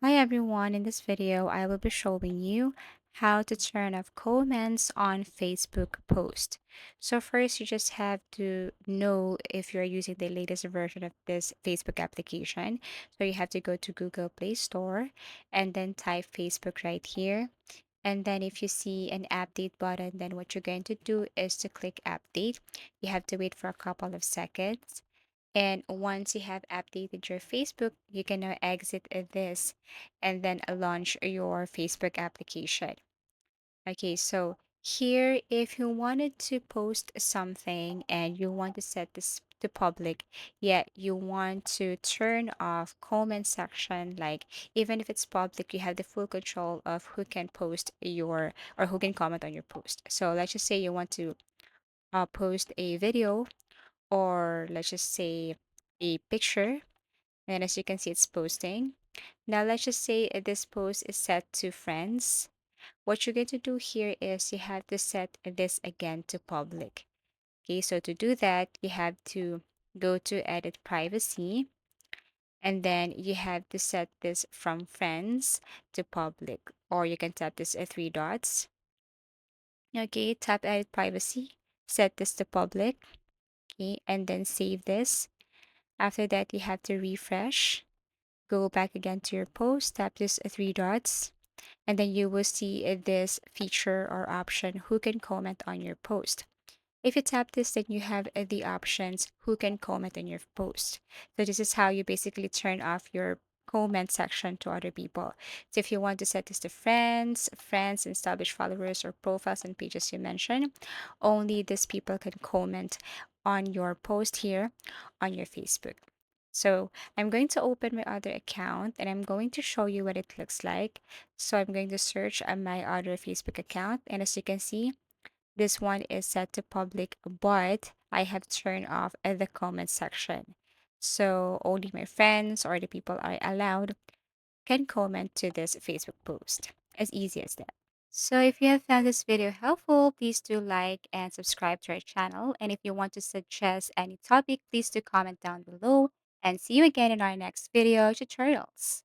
Hi everyone, in this video I will be showing you how to turn off comments on Facebook post. So first you just have to know if you're using the latest version of this Facebook application. So you have to go to Google Play Store and then type Facebook right here. And then if you see an update button, then what you're going to do is to click update. You have to wait for a couple of seconds. And once you have updated your Facebook, you can now exit this and then launch your Facebook application. Okay, so here, if you wanted to post something and you want to set this to public, yet you want to turn off comment section, like even if it's public, you have the full control of who can post your or who can comment on your post. So let's just say you want to post a video or let's just say a picture, and as you can see it's posting. Now let's just say this post is set to friends. What you're going to do here is you have to set this again to public. Okay, so to do that you have to go to edit privacy, and then you have to set this from friends to public, or you can tap this three dots. Okay, tap edit privacy, set this to public. Okay, and then save this. After that, you have to refresh. Go back again to your post, tap this three dots, and then you will see this feature or option who can comment on your post. If you tap this, then you have the options who can comment on your post. So this is how you basically turn off your comment section to other people. So if you want to set this to friends, established followers, or profiles and pages you mentioned, only these people can comment on your post here on your Facebook. So I'm going to open my other account and I'm going to show you what it looks like. So I'm going to search on my other Facebook account, and as you can see, this one is set to public, but I have turned off the comment section. So only my friends or the people I allowed can comment to this Facebook post. As easy as that. So if you have found this video helpful, please do like and subscribe to our channel. And if you want to suggest any topic, please do comment down below. And see you again in our next video tutorials.